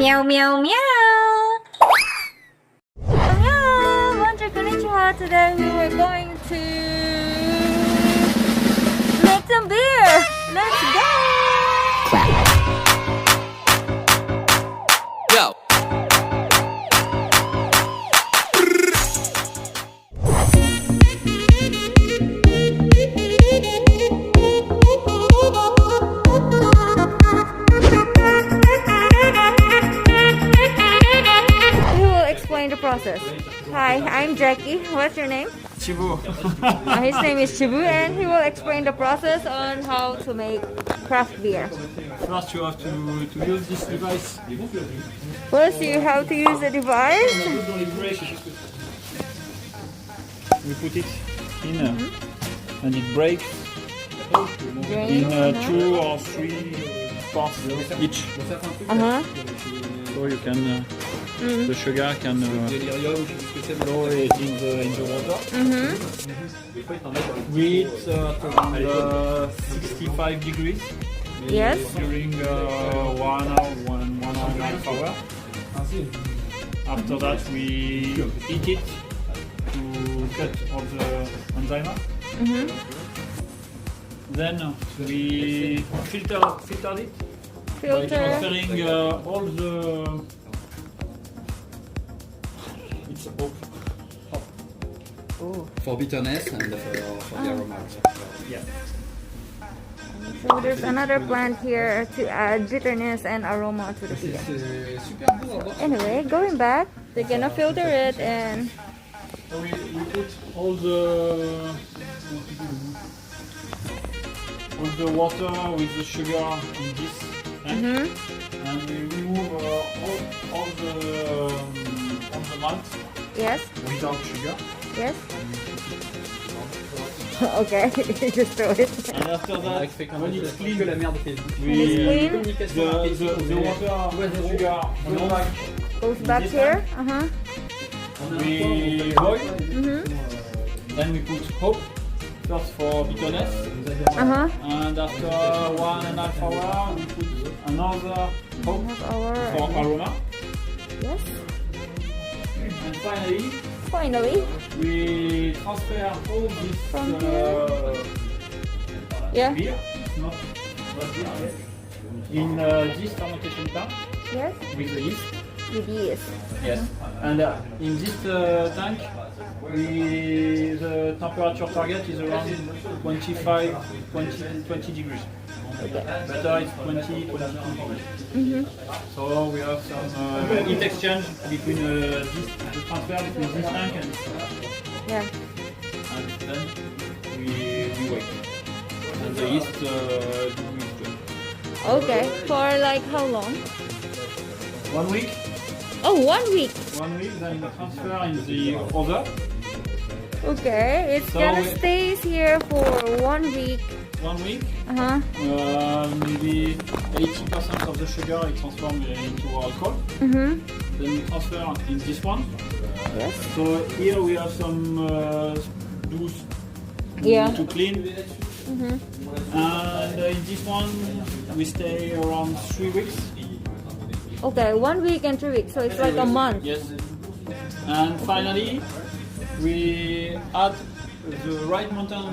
Meow meow meow. Hello, bonjour, konnichiwa. Today we were going to make some beer. Let's go. Yo. Who will explain the process? Hi, I'm Jackie. What's your name? Chibu. His name is Chibu, and he will explain the process on how to make craft beer. First you have to use this device. First, you have to use the device. We put it in and it breaks in Drain. 2 or 3 parts each. So you can the sugar can flow it in the water. We heat around 65 degrees Yes. during 1 hour, one and a half hour. After that we heat it to cut all the enzyme. Then we filter it by Filter. transferring all the it's For bitterness and for the aroma. yeah. So there's another plant here to add bitterness and aroma to the beer. C'est super beau à voir. Anyway, going back, they're gonna filter it and So we put all the water with the sugar in this tank, and we remove all the malt yes, without sugar. yes. Okay, just throw it. And after that, when it's clean, Que la merde fait. we When it's the water and the sugar go back. Goes back here. We boil. Then we put hope first for bitterness, and after 1.5 hours we put another hope for aroma, Yes. and finally Finally, we transfer all this From beer, yeah. not beer, in this fermentation tank Yes. with the yeast. With yeast. Yes, and in this tank, the temperature target is around 20 degrees. Better it's 22 degrees. So we have some heat exchange between the transfer between this tank and this tank. Yeah. And then we wait. And the yeast do its job. Okay. For like how long? 1 week. Oh, 1 week. 1 week, then transfer in the other. Okay. It's So gonna we- stay here for 1 week. 1 week. Maybe 80% of the sugar is transformed into alcohol. Then we transfer in this one. Yes. So here we have some juice Yeah. to clean. And in this one we stay around 3 weeks. Okay, 1 week and 3 weeks. So it's like a month. Yes. And finally we add the right amount of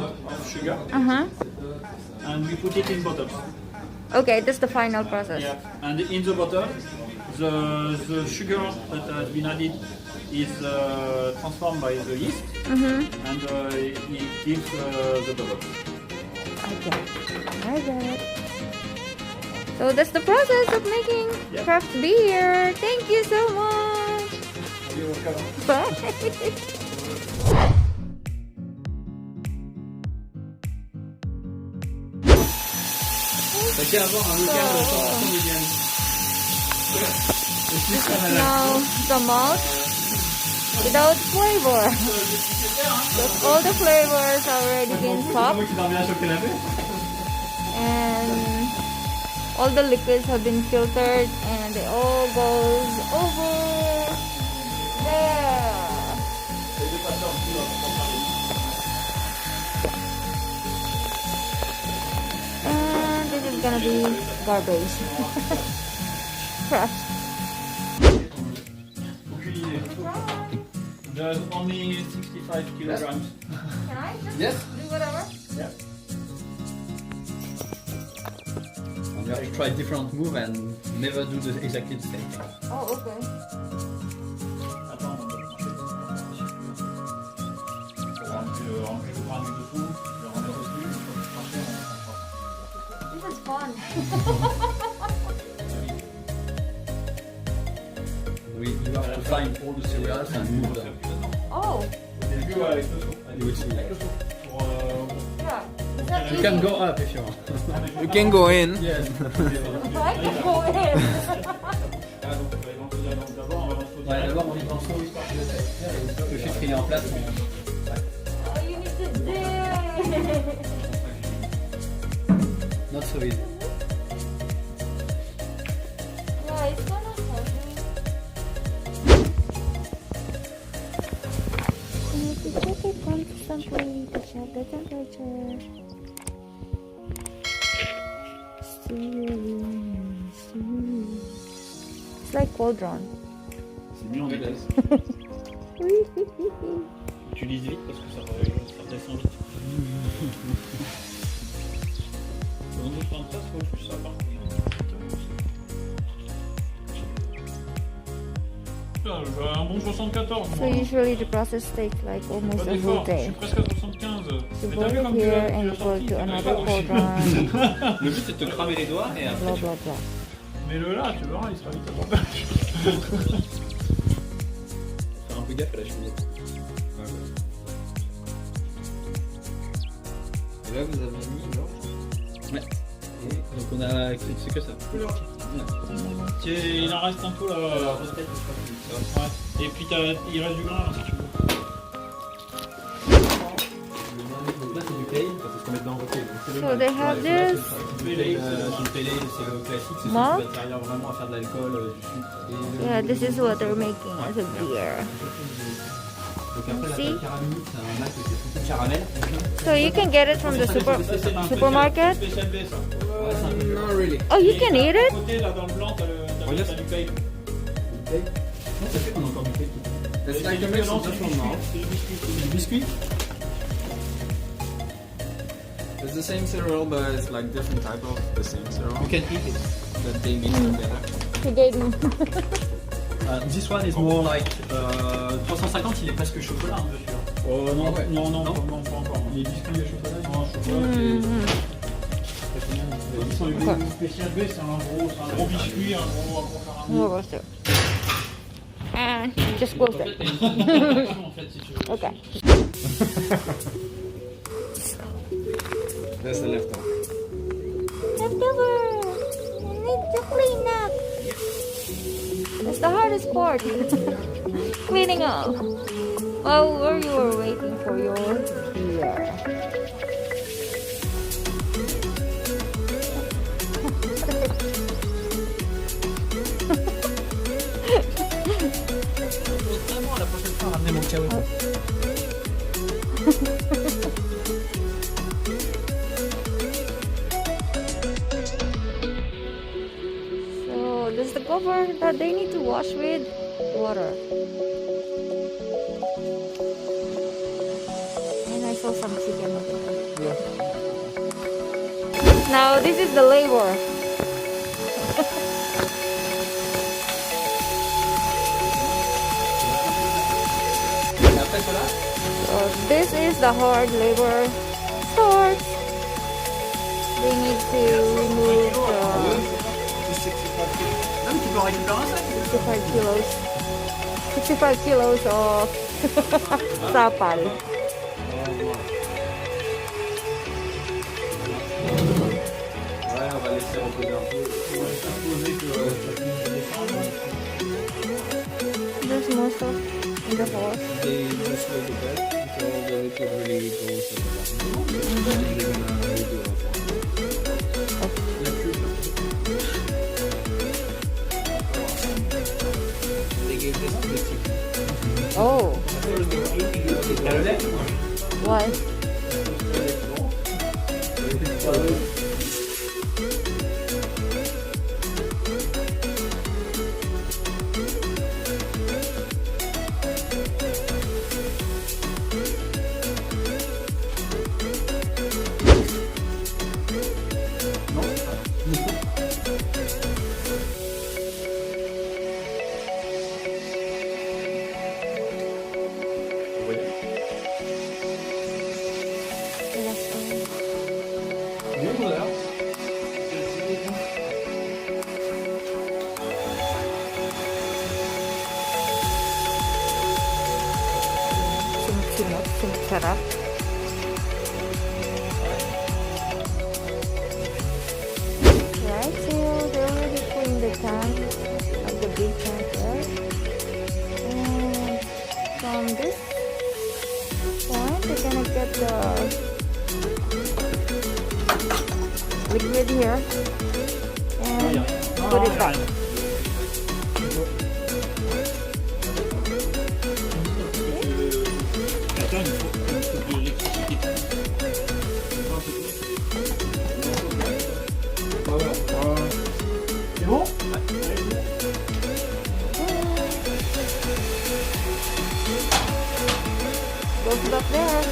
sugar and we put it in bottles. Okay, that's the final process. Yeah, and in the bottle, the sugar that has been added is transformed by the yeast, and it gives the bubble. Okay, I get it. So that's the process of making Yeah. craft beer. Thank you so much. Bye. T'as qu'à avoir un local Now the malt without flavor. Because all the flavors are already in cup and all the liquids have been filtered and they all goes over there. And this is gonna be garbage. Trash. There's only 65 kilograms. Can I just Yes. do whatever? Yeah. And you have to try different move and never do exactly the same thing. Oh, okay. Attends, on va marcher comme ça. Pour enlever le bras du dessous, le remettre au-dessus, il faut marcher, on This is fun. You have to find all the cereals and move them. Oh, Au début, avec le saut. You will see. Avec le saut. Pour, yeah. Is that You easy? can go up if you want. You can go in. Yes. I can go in. Ah, donc, d'abord, on va lancer Ouais, d'abord on est en saut histoire que le filtre il est en place. Oh, you need to dig. Not so easy. Yeah, it's kind of heavy. You need to check it constantly to check the temperature. It's like cauldron. C'est mieux en vitesse. Tu lises vite parce que ça redescend vite. Dans 273, il faut plus ça par contre. Putain, je veux un bon 74. So usually the process takes like almost Pas a whole d'effort, je day. suis presque à 75. You Mais boil t'as vu it comme tu here l'as and you go sorti, to t'as another pas cauldron. Le but c'est de te cramer les doigts et après Blah blah blah. Mais le là, tu verras, il sera vite à temps. faire un peu gaffe à la cheminée. Et là vous avez mis l'orge. Ouais. Et donc on a. C'est que ça. Tiens, il en reste un peu là. Ouais. Et puis il reste du grain là, si tu veux. Donc là c'est du pale, c'est ce qu'on met dedans en côté. So they have this. C'est une pale, c'est le classique, c'est celui qui Malt? va servir vraiment à faire de l'alcool, du sucre. Yeah, this is what they're making as a beer. Donc après See? la caramel, c'est un malt qui est tout caramel. So you can get it from the supermarket. Spécial B ça. Ouais, c'est un peu Not really. Oh, you can eat À it? côté là dans le blanc, t'as du pale. Non, ça fait qu'on a encore du pale. It's like a Non, mix of c'est different now. du biscuit. Du biscuit. It's the same cereal, but it's like different type of the same cereal You can eat it. that they mix together. He gave me. This one is more like 350, il est presque chocolat hein, dessus. Oh non, Ah ouais. non, pas encore. Les biscuits et chocolat. Non, chocolat, c'est du spécial B, c'est un gros biscuit, un gros caramel. What was it? And just close it. En fait, si tu veux. Okay. That's the leftover. Leftover. I need to clean up. That's the hardest part. Cleaning up. While you were waiting for your beer. Vraiment, la prochaine fois, ramener mon kawaii. So this is the cover that they need to wash with water. And I saw some chicken over there. Now this is the labor. Et après cela, So this is the hard labor start. They need to remove même tu peux en récupérer un sac. 65 kilos. 65 kilos of sapal. Ouais, on va laisser reposer un peu. There's more stuff in the horse. They just wait a bit until the liquid really goes at the bottom. And then they're gonna redo it. They gave this to the chicken. Oh, T'as le lait? why? beaucoup d'ailleurs. Simchara. Right, so they're already putting the tank of the big tank there. And from this point, they're gonna get the liquid here and put it back. Attends, il faut de l'électricité. C'est bon? Goes back there.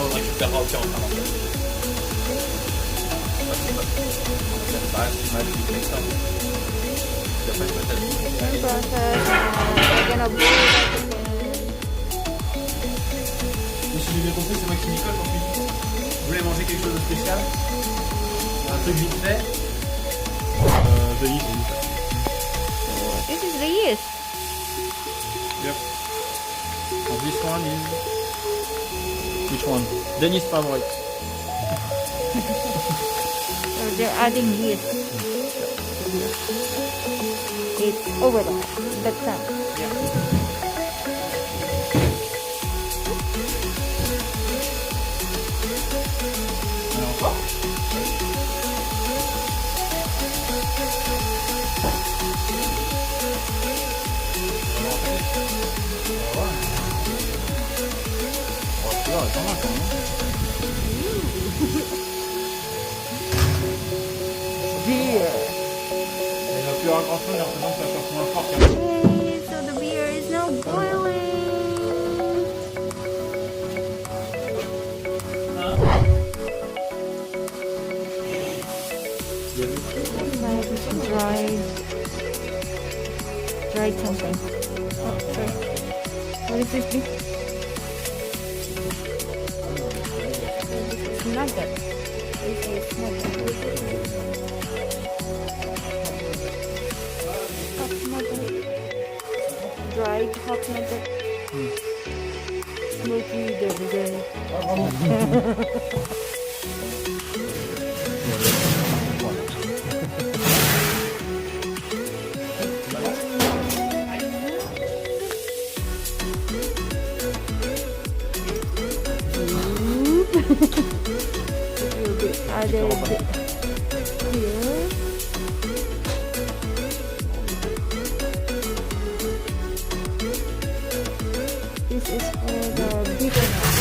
On récupérera aucun en Same process. We're gonna boil it again. Et si j'ai bien compris, c'est Maxime Nicole pour cuisiner. Vous voulez manger quelque chose de spécial? Un truc vite fait? The yeast. This is the yeast. Yep. So this one is which one? Dennis' favorite. So they're adding yeast. It's over there. The tank. Et encore? Celui-là est pas mal quand même. Beer. Il va plus avoir grand chose, j'ai l'impression que ça passe moins fort qu'avant. Yay, so the beer is now boiling. Like dried something. Oh, sorry. What is this? It's nugget. This is nugget. Hot nugget. Dried hot nugget. Smoky day. Added here. This is for the bitterness.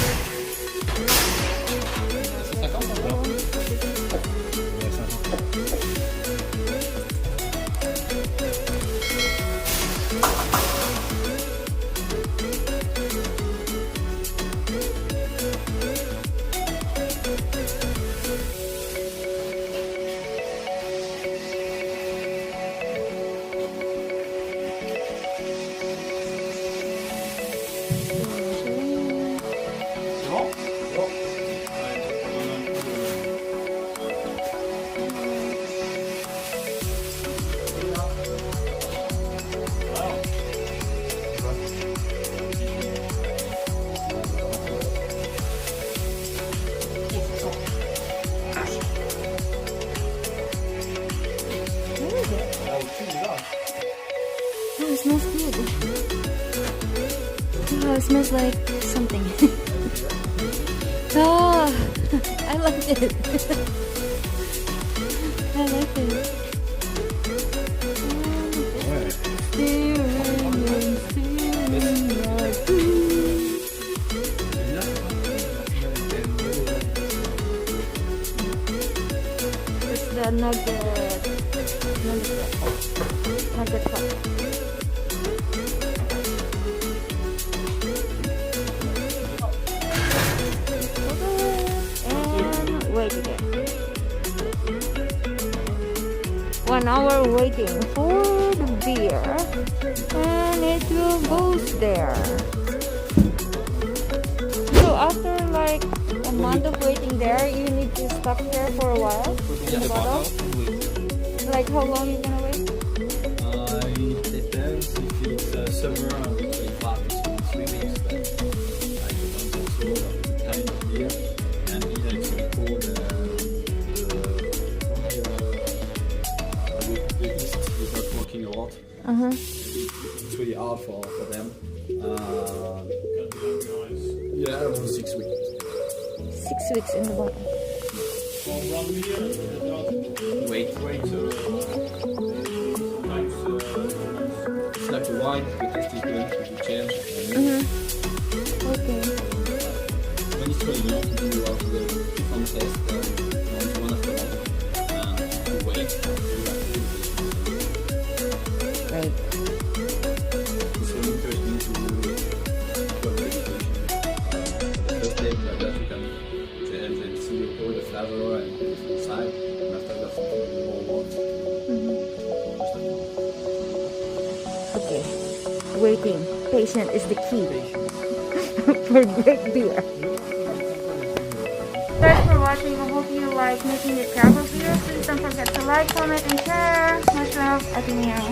Oh, it smells good. Oh, it smells like something. Oh, I like it. I like it. It's the nugget cup. 1 hour waiting for the beer, and it will go there. So after like a month of waiting there, you need to stop here for a while in the bottle. Like how long you gonna wait? It depends if it's summer, usually 5 to 3 weeks, but I depends also on the time of year. And either it's so cold, the east is not working a lot. It's really hard for them. Yeah, around 6 weeks. 6 weeks in the bottle. For 1 year, Wait. It's like a wine, we test it when we change. Okay. When it's really long, we do out the different test, one after another, and we wait. Right. It's really interesting to have a meditation. The first step like that, you can see all the flavor and inside, and after that, something more warm. Okay. Waiting. Patient is the key for great beer. Thanks for watching. I hope you like making the travel beer. Please don't forget to like, comment, and share. Much love. Ate Meow.